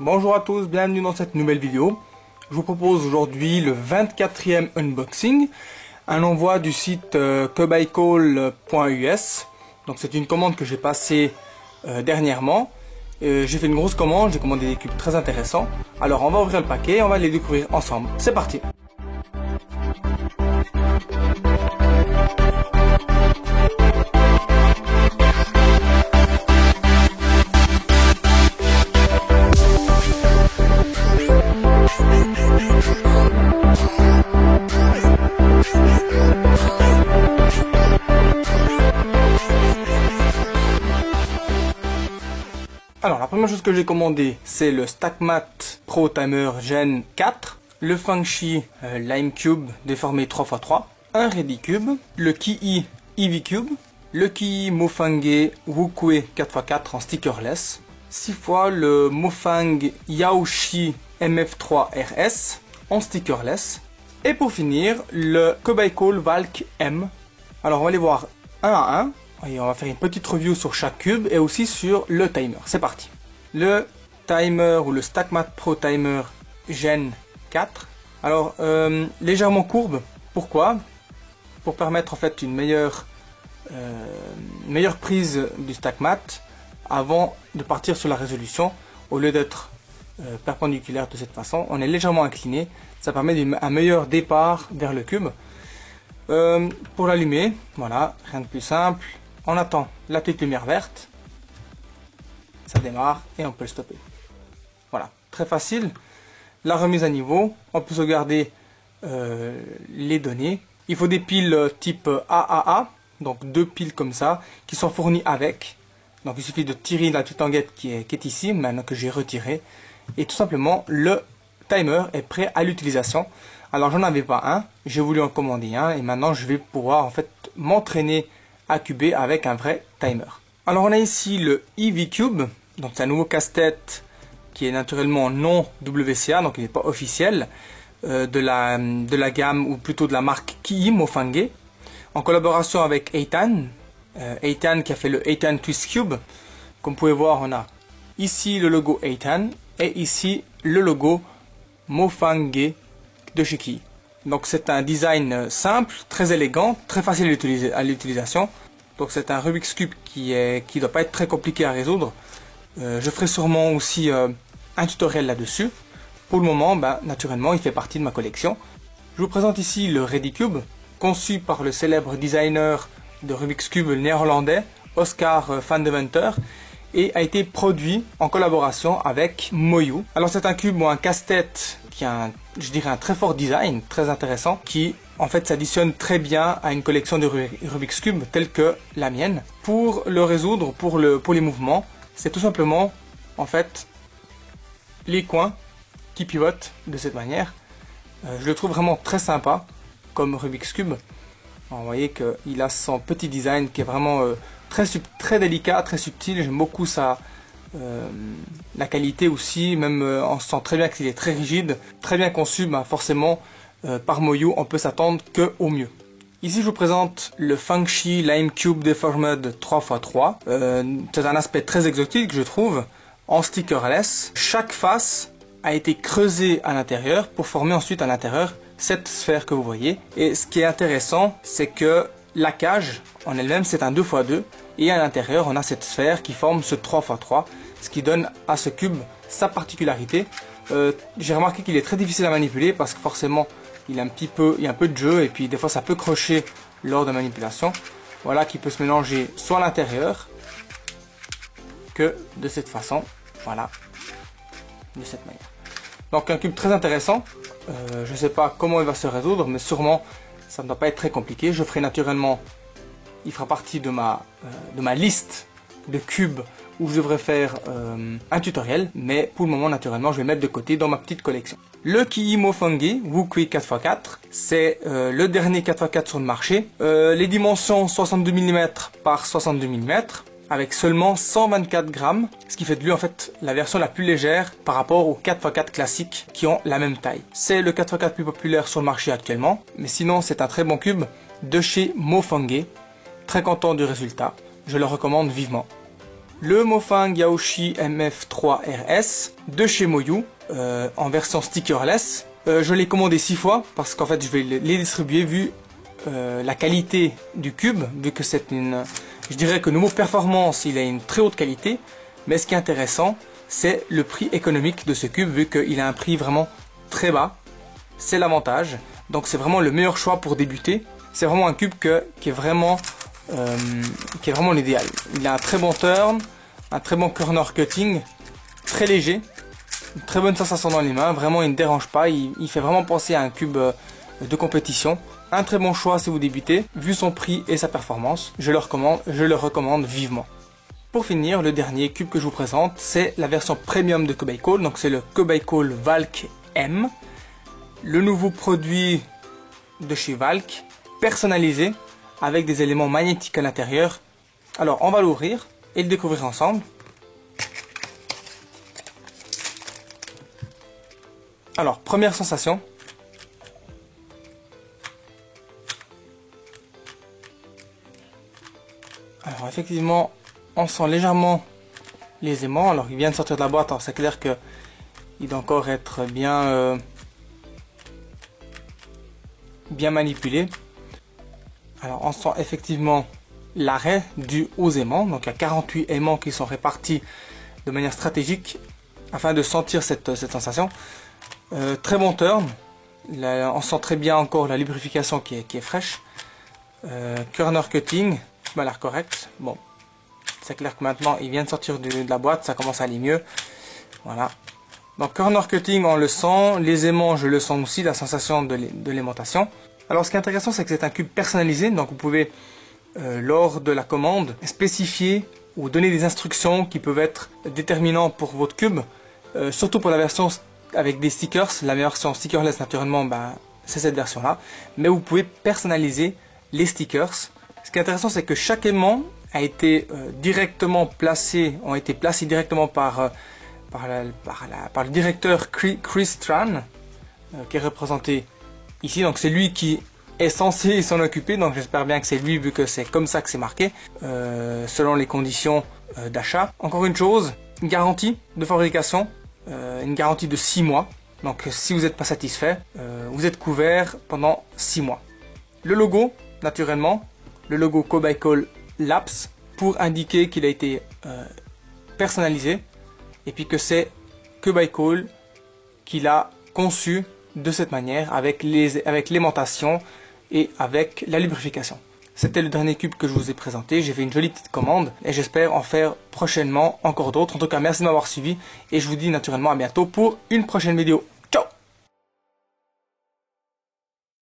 Bonjour à tous, bienvenue dans cette nouvelle vidéo. Je vous propose aujourd'hui le 24e unboxing, un envoi du site cubeicall.us. Donc c'est une commande que j'ai passée dernièrement. J'ai fait une grosse commande, j'ai commandé des cubes très intéressants. Alors on va ouvrir le paquet et on va les découvrir ensemble. C'est parti! Alors la première chose que j'ai commandé, c'est le StackMat Pro Timer Gen 4, le Fengshi Lime Cube déformé 3x3, un Ready Cube, le Kii EV Cube, le Kii Mofang Wukwe 4x4 en stickerless, 6 fois le Mofang Yaoshi MF3 RS en stickerless, et pour finir le Cubeicall Valk M. Alors on va les voir un à un. Et on va faire une petite review sur chaque cube et aussi sur le timer. C'est parti. Le timer ou le StackMat Pro Timer Gen 4. Alors légèrement courbe. Pourquoi? Pour permettre en fait une meilleure prise du StackMat avant de partir sur la résolution. Au lieu d'être perpendiculaire de cette façon, on est légèrement incliné. Ça permet un meilleur départ vers le cube. Pour l'allumer, voilà, rien de plus simple. On attend la petite lumière verte, ça démarre et on peut le stopper. Voilà, très facile. La remise à niveau, on peut sauvegarder les données. Il faut des piles type AAA, donc 2 piles comme ça, qui sont fournies avec. Donc il suffit de tirer la petite languette qui est ici, maintenant que j'ai retiré. Et tout simplement, le timer est prêt à l'utilisation. Alors j'en avais pas un, j'ai voulu en commander un et maintenant je vais pouvoir en fait m'entraîner à cuber avec un vrai timer. Alors on a ici le EV Cube, donc c'est un nouveau casse-tête qui est naturellement non WCA, donc il n'est pas officiel, de la gamme ou plutôt de la marque Kii Mofang, en collaboration avec Eitan. Eitan qui a fait le Eitan Twist Cube. Comme vous pouvez voir, on a ici le logo Eitan et ici le logo Mofang de chez Kii. Donc c'est un design simple, très élégant, très facile à l'utilisation. Donc c'est un Rubik's Cube qui doit pas être très compliqué à résoudre. Je ferai sûrement aussi un tutoriel là-dessus. Pour le moment, naturellement, il fait partie de ma collection. Je vous présente ici le Ready Cube, conçu par le célèbre designer de Rubik's Cube néerlandais, Oscar van Deventer, et a été produit en collaboration avec Moyu. Alors c'est un cube ou un casse-tête qui a je dirais un très fort design, très intéressant, qui en fait s'additionne très bien à une collection de Rubik's Cube telle que la mienne. Pour le résoudre, pour les mouvements, c'est tout simplement en fait les coins qui pivotent de cette manière. Je le trouve vraiment très sympa comme Rubik's Cube. Alors, vous voyez qu'il a son petit design qui est vraiment très délicat, très subtil. J'aime beaucoup ça. La qualité aussi, même on sent très bien qu'il est très rigide, très bien conçu. Forcément par Moyu on peut s'attendre que au mieux. Ici je vous présente le Fengshi Lime Cube Deformed 3x3. C'est un aspect très exotique je trouve, en stickerless. Chaque face a été creusée à l'intérieur pour former ensuite à l'intérieur cette sphère que vous voyez. Et ce qui est intéressant, c'est que la cage en elle-même c'est un 2x2 et à l'intérieur on a cette sphère qui forme ce 3x3, ce qui donne à ce cube sa particularité. J'ai remarqué qu'il est très difficile à manipuler parce que forcément il y a un peu de jeu et puis des fois ça peut crocher lors de manipulation. Voilà, qui peut se mélanger soit à l'intérieur que de cette façon, voilà, de cette manière. Donc un cube très intéressant. Je ne sais pas comment il va se résoudre, mais sûrement ça ne doit pas être très compliqué. Je ferai naturellement, il fera partie de ma liste de cubes où je devrais faire un tutoriel, mais pour le moment naturellement je vais le mettre de côté dans ma petite collection. Le Kii Mofang Wukwe 4x4, c'est le dernier 4x4 sur le marché. Les dimensions 62 mm par 62 mm, avec seulement 124 grammes, ce qui fait de lui en fait la version la plus légère par rapport aux 4x4 classiques qui ont la même taille. C'est le 4x4 plus populaire sur le marché actuellement, mais sinon c'est un très bon cube de chez Mofang. Très content du résultat, je le recommande vivement. le Mofang Yaoshi MF3 RS de chez Moyu en version stickerless. Je l'ai commandé 6 fois parce qu'en fait je vais les distribuer vu la qualité du cube, vu que c'est une... Je dirais que niveau performance, il a une très haute qualité, mais ce qui est intéressant, c'est le prix économique de ce cube, vu qu'il a un prix vraiment très bas. C'est l'avantage. Donc c'est vraiment le meilleur choix pour débuter. C'est vraiment un cube qui est vraiment l'idéal. Il a un très bon turn, un très bon corner cutting, très léger, une très bonne sensation dans les mains. Vraiment, il ne dérange pas. Il fait vraiment penser à un cube de compétition. Un très bon choix si vous débutez, vu son prix et sa performance. Je le recommande vivement. Pour finir, le dernier cube que je vous présente, c'est la version premium de Kobaikol. Donc c'est le Kobaikol Valk M. Le nouveau produit de chez Valk, personnalisé, avec des éléments magnétiques à l'intérieur. Alors on va l'ouvrir et le découvrir ensemble. Alors, première sensation. Alors effectivement, on sent légèrement les aimants. Alors il vient de sortir de la boîte, alors c'est clair que il doit encore être bien manipulé. Alors on sent effectivement l'arrêt dû aux aimants. Donc il y a 48 aimants qui sont répartis de manière stratégique afin de sentir cette sensation. Très bon turn. Là, on sent très bien encore la lubrification qui est fraîche. Corner cutting, m'a l'air correct. Bon, c'est clair que maintenant il vient de sortir de la boîte, ça commence à aller mieux. Voilà. Donc corner cutting, on le sent. Les aimants, je le sens aussi, la sensation de l'aimantation. Alors ce qui est intéressant, c'est que c'est un cube personnalisé. Donc vous pouvez, lors de la commande, spécifier ou donner des instructions qui peuvent être déterminantes pour votre cube. Surtout pour la version avec des stickers. La version stickerless, naturellement, c'est cette version-là. Mais vous pouvez personnaliser les stickers. Ce qui est intéressant, c'est que chaque aimant a été directement placé, ont été placés directement par le directeur Chris Tran, qui est représenté ici. Donc c'est lui qui est censé s'en occuper, donc j'espère bien que c'est lui, vu que c'est comme ça que c'est marqué, selon les conditions d'achat. Encore une chose, une garantie de fabrication, une garantie de 6 mois. Donc si vous n'êtes pas satisfait, vous êtes couvert pendant 6 mois. Le logo, naturellement, le logo Kobaikol Labs, pour indiquer qu'il a été personnalisé, et puis que c'est Kobaikol qui l'a conçu de cette manière, avec l'aimantation et avec la lubrification. C'était le dernier cube que je vous ai présenté. J'ai fait une jolie petite commande et j'espère en faire prochainement encore d'autres. En tout cas, merci de m'avoir suivi et je vous dis naturellement à bientôt pour une prochaine vidéo.